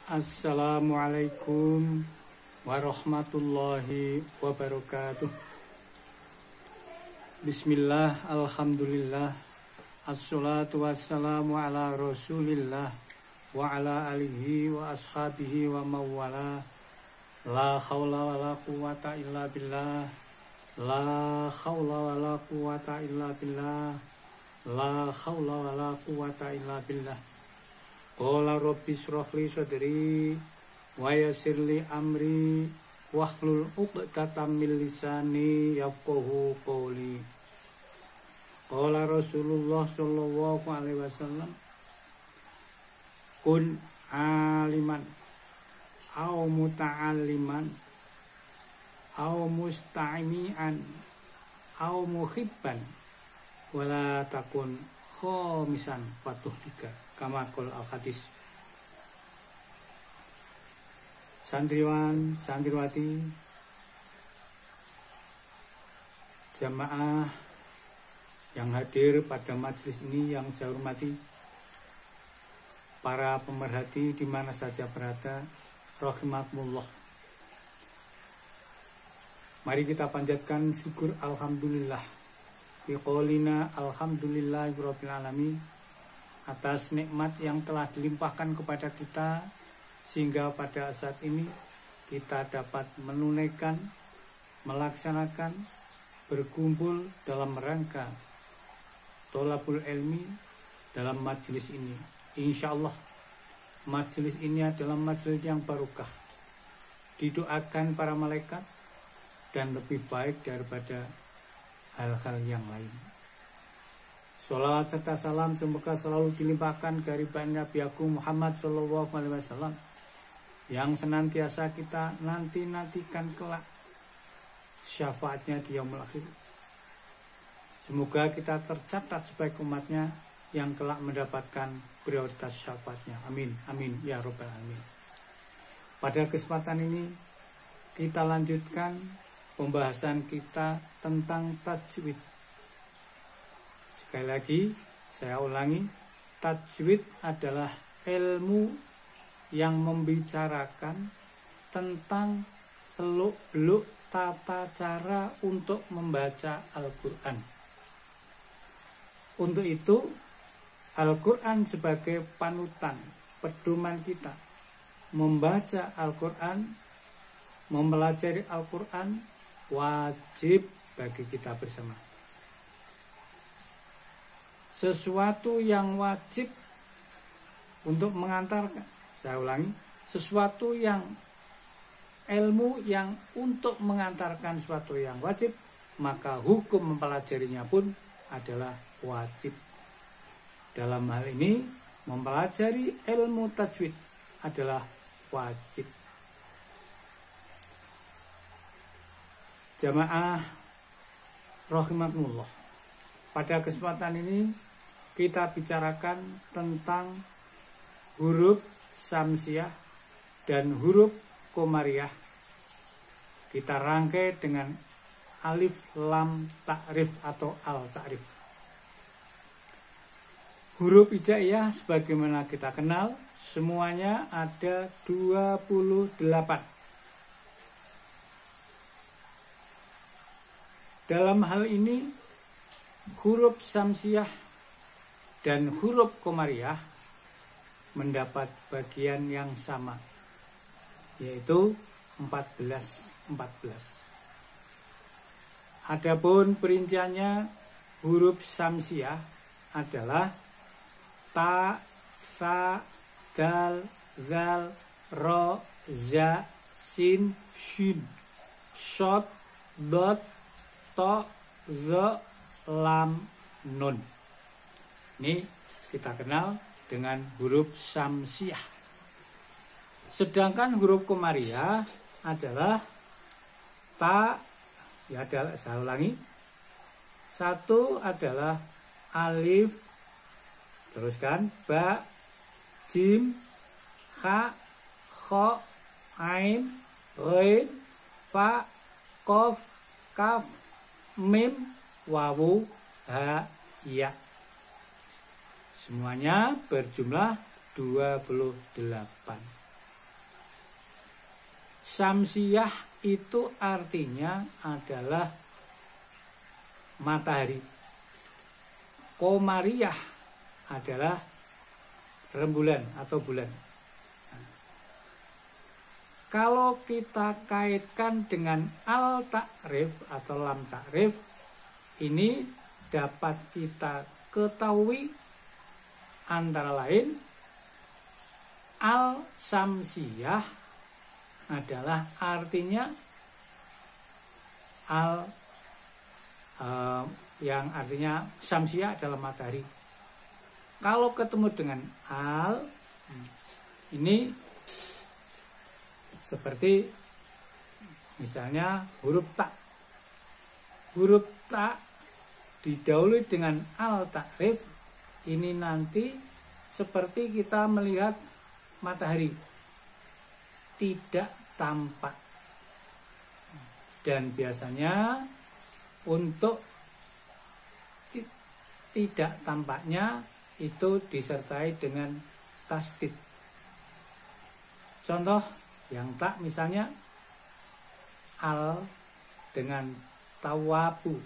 Assalamualaikum warahmatullahi wabarakatuh. Bismillah, alhamdulillah, assalatu wassalamu ala rasulillah wa ala alihi wa ashabihi wa mawala. La khawla wa la quwata illa billah. La khawla wa la quwata illa billah. La khawla wa la quwata illa billah. Qala rabbi shrah li sadri wa yassir li amri wahlul 'uqdatam min lisani yafqahu qawli. Qala Rasulullah sallallahu alaihi wasallam, kun aliman aw muta'alliman aw musta'imian aw muhibban wala takun khomisan patuh tiga kama qol al-hadis. Santriwan, santriwati, jamaah yang hadir pada majelis ini yang saya hormati, para pemerhati di mana saja berada, rahimakumullah. Mari kita panjatkan syukur alhamdulillah. Biqaulina alhamdulillahirabbil alamin atas nikmat yang telah dilimpahkan kepada kita sehingga pada saat ini kita dapat menunaikan, melaksanakan, berkumpul dalam rangka tholabul ilmi dalam majelis ini. Insya Allah majelis ini adalah majelis yang barokah, didoakan para malaikat dan lebih baik daripada hal-hal yang lain. Sholawat serta salam semoga selalu dilimpahkan kehadiran Nabi Agung Muhammad Sallallahu Alaihi Wasallam yang senantiasa kita nantikan kelak syafaatnya di yaumul akhir. Semoga kita tercatat sebagai umatnya yang kelak mendapatkan prioritas syafaatnya. Amin, amin ya robbal alamin. Pada kesempatan ini kita lanjutkan pembahasan kita tentang tajwid. Sekali lagi saya ulangi, tajwid adalah ilmu yang membicarakan tentang seluk-beluk tata cara untuk membaca Al-Quran. Untuk itu Al-Quran sebagai panutan, pedoman kita membaca Al-Quran, mempelajari Al-Quran wajib bagi kita bersama. Sesuatu yang wajib untuk mengantarkan, saya ulangi, sesuatu yang ilmu yang untuk mengantarkan sesuatu yang wajib, maka hukum mempelajarinya pun adalah wajib. Dalam hal ini mempelajari ilmu tajwid adalah wajib. Jamaah rahimakumullah, pada kesempatan ini kita bicarakan tentang huruf samsiah dan huruf komariah. Kita rangkai dengan alif lam ta'rif atau al-ta'rif. Huruf hijaiyah sebagaimana kita kenal semuanya ada 28. Dalam hal ini huruf samsiah dan huruf komariah mendapat bagian yang sama, yaitu 14. Adapun perinciannya, huruf samsiah adalah ta, sa, dal, zal, ro, za, sin, shin, shod, dot, to, zo, lam, nun. Ini kita kenal dengan huruf samsiah. Sedangkan huruf komariah adalah ta, ya adalah, saya ulangi, satu adalah alif, teruskan ba, jim, kha, kho, ain, ghain, fa, qaf, kaf, mim, wawu, ha, ya. Semuanya berjumlah 28. Samsiah itu artinya adalah matahari. Komariah adalah rembulan atau bulan. Kalau kita kaitkan dengan al-ta'rif atau lam ta'rif, ini dapat kita ketahui antara lain al-samsiyah adalah artinya yang artinya samsiyah adalah matahari. Kalau ketemu dengan al, ini seperti misalnya huruf ta. Huruf ta didahului dengan al-ta'rif, ini nanti seperti kita melihat matahari tidak tampak. Dan biasanya untuk tidak tampaknya itu disertai dengan tasdid. Contoh yang tak misalnya al dengan tawabu,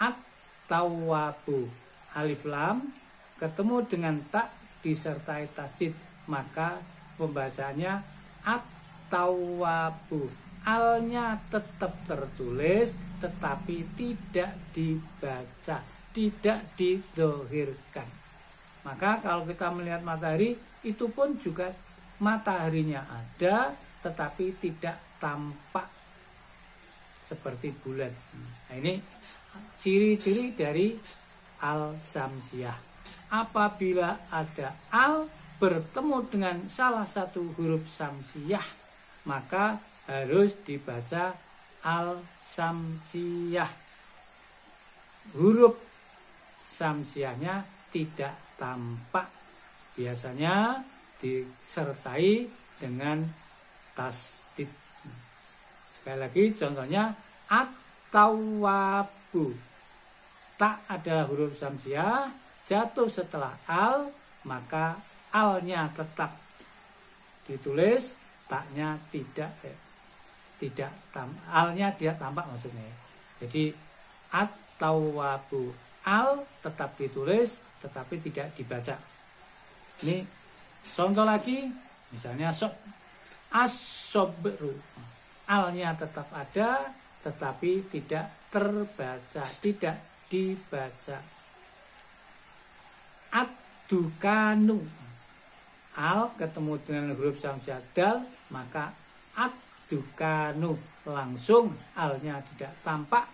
at-tawabu, alif lam ketemu dengan tak disertai tasdid, maka pembacaannya at-tawabu. Alnya tetap tertulis tetapi tidak dibaca, tidak didzohirkan. Maka kalau kita melihat matahari, itu pun juga mataharinya ada tetapi tidak tampak seperti bulan. Nah, ini ciri-ciri dari al-samsiyah. Apabila ada al bertemu dengan salah satu huruf samsiyah, maka harus dibaca al-samsiyah. Huruf samsiyahnya tidak tampak, biasanya disertai dengan tasdid. Sekali lagi contohnya at-tawabu. Tak adalah huruf samsiyah, jatuh setelah al, maka alnya tetap ditulis, taknya alnya tidak tampak maksudnya. Jadi at-tawabu, al tetap ditulis tetapi tidak dibaca. Ini contoh lagi, misalnya as-sobru, alnya tetap ada tetapi tidak terbaca, tidak dibaca. Ad-dukanu, al ketemu dengan huruf samsiyah dal, maka ad-dukanu langsung alnya tidak tampak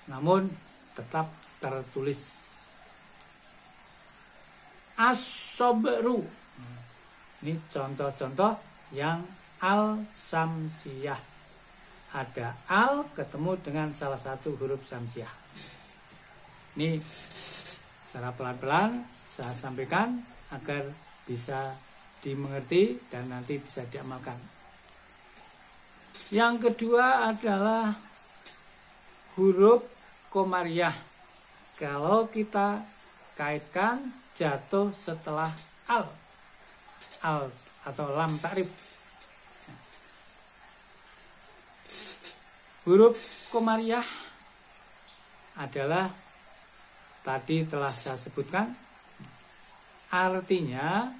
namun tetap tertulis. As-sobru, ini contoh-contoh yang al-samsiyah. Ada al ketemu dengan salah satu huruf samsiyah. Ini secara pelan-pelan saya sampaikan agar bisa dimengerti dan nanti bisa diamalkan. Yang kedua adalah huruf komariah. Kalau kita kaitkan jatuh setelah al atau lam ta'rif. Huruf komariah adalah tadi telah saya sebutkan, artinya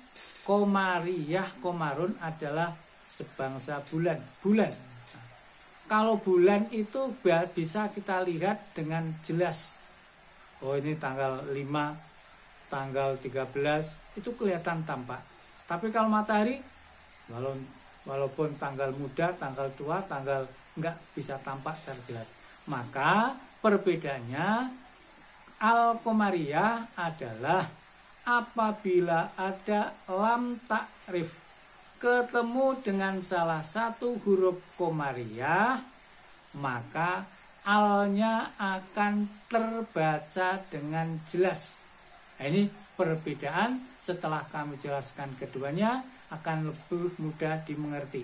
komariah, komarun adalah sebangsa bulan. Kalau bulan itu bisa kita lihat dengan jelas. Oh, ini tanggal 5, tanggal 13 itu kelihatan tampak. Tapi kalau matahari, walaupun tanggal muda, tanggal tua, tanggal enggak bisa tampak secara jelas. Maka perbedaannya al-komariah adalah apabila ada lam ta'rif ketemu dengan salah satu huruf komariah, maka alnya akan terbaca dengan jelas. Nah, ini perbedaan. Setelah kami jelaskan keduanya akan lebih mudah dimengerti.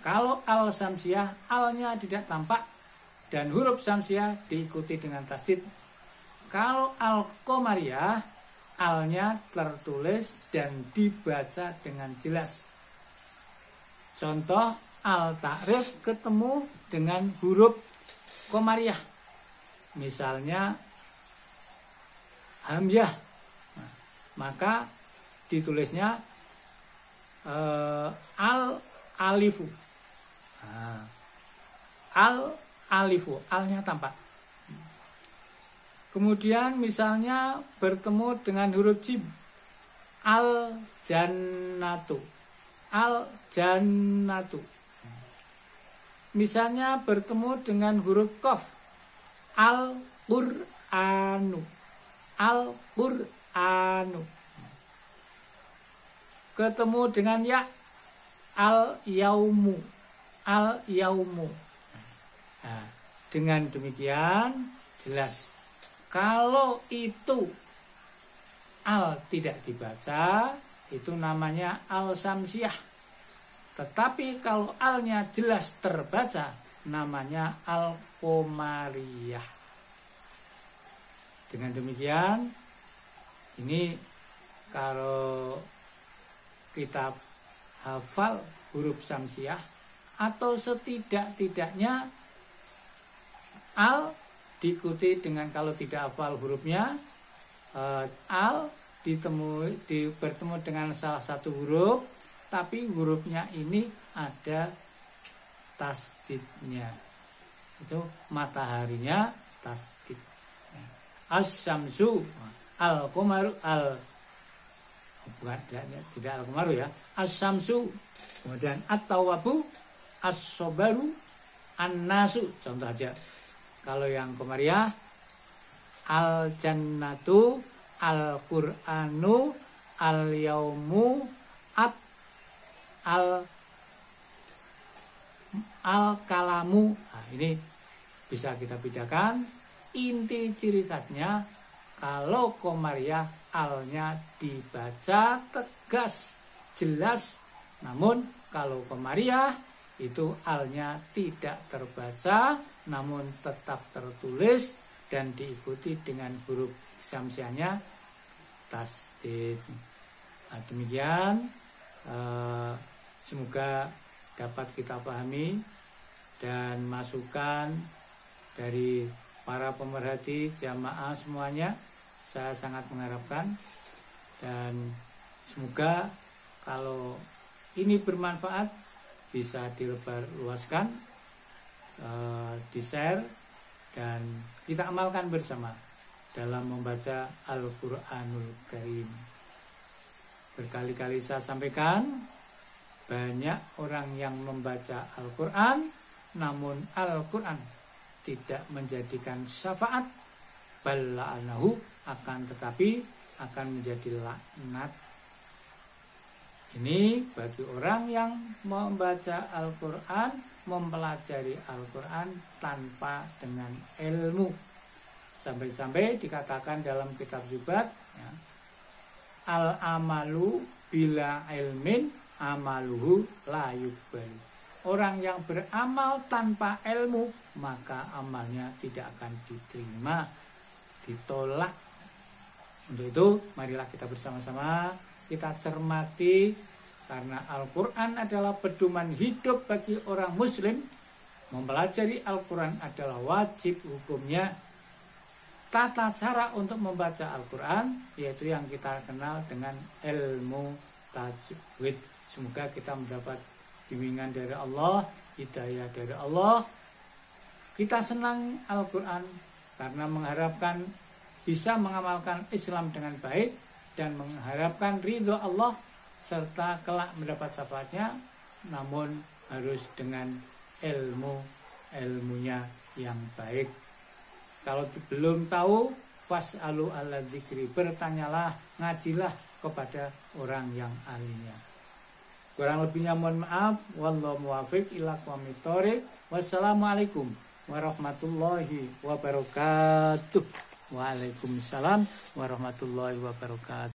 Kalau al-samsiyah, alnya tidak tampak dan huruf samsiyah diikuti dengan tasdid. Kalau al-komariah, alnya tertulis dan dibaca dengan jelas. Contoh al-ta'rif ketemu dengan huruf komariah. Misalnya hamzah, nah, maka ditulisnya al-alifu. Nah, al-alifu, alnya tampak. Kemudian misalnya bertemu dengan huruf jim, al-jannatu, al-jannatu. Misalnya bertemu dengan huruf qaf, al-qur'anu, al-qur'anu. Ketemu dengan ya, al-yaumu, al-yaumu. Nah, dengan demikian jelas kalau itu al tidak dibaca, itu namanya al-samsiah. Tetapi kalau alnya jelas terbaca, namanya al-qomariyah. Dengan demikian, ini kalau kita hafal huruf samsiah, atau setidak-tidaknya al diikuti dengan, kalau tidak hafal hurufnya, al bertemu dengan salah satu huruf, tapi hurufnya ini ada tasdidnya, itu mataharinya tasdid. As-samsu, al-qamaru, bukan, tidak al-qamaru ya, as-samsu, kemudian at-tawabu, as-sobaru, an-nasu, contoh aja. Kalau yang komariah, al-jannatu, al-qur'anu, al-yaumu, al-kalamu. Nah, ini bisa kita bedakan. Inti ciri khasnya, kalau komariah alnya dibaca tegas, jelas. Namun kalau komariah itu alnya tidak terbaca, namun tetap tertulis dan diikuti dengan huruf samsiahnya tasdid. Nah, demikian semoga dapat kita pahami, dan masukan dari para pemerhati jamaah semuanya saya sangat mengharapkan, dan semoga kalau ini bermanfaat bisa dilebarluaskan, di-share, dan kita amalkan bersama dalam membaca Al-Qur'anul Karim. Berkali-kali saya sampaikan, banyak orang yang membaca Al-Quran, namun Al-Quran tidak menjadikan syafaat, bala'anahu, akan tetapi akan menjadi laknat. Ini bagi orang yang membaca Al-Quran, mempelajari Al-Quran tanpa dengan ilmu. Sampai-sampai dikatakan dalam kitab Zubat, ya, al-amalu bila ilmin amaluhu la yuqbal. Orang yang beramal tanpa ilmu, maka amalnya tidak akan diterima, ditolak. Untuk itu, marilah kita bersama-sama kita cermati, karena Al-Quran adalah pedoman hidup bagi orang muslim. Mempelajari Al-Quran adalah wajib hukumnya. Tata cara untuk membaca Al-Quran yaitu yang kita kenal dengan ilmu tajwid. Semoga kita mendapat bimbingan dari Allah, hidayah dari Allah. Kita senang Al-Quran karena mengharapkan bisa mengamalkan Islam dengan baik dan mengharapkan ridho Allah serta kelak mendapat syafaatnya, namun harus dengan ilmunya yang baik. Kalau belum tahu, fas'alu ala dzikri, bertanyalah, ngajilah kepada orang yang ahlinya. Kurang lebihnya mohon maaf. Wallahu muwaffiq ila aqwamit thoriq. Wassalamualaikum warahmatullahi wabarakatuh. Waalaikumsalam warahmatullahi wabarakatuh.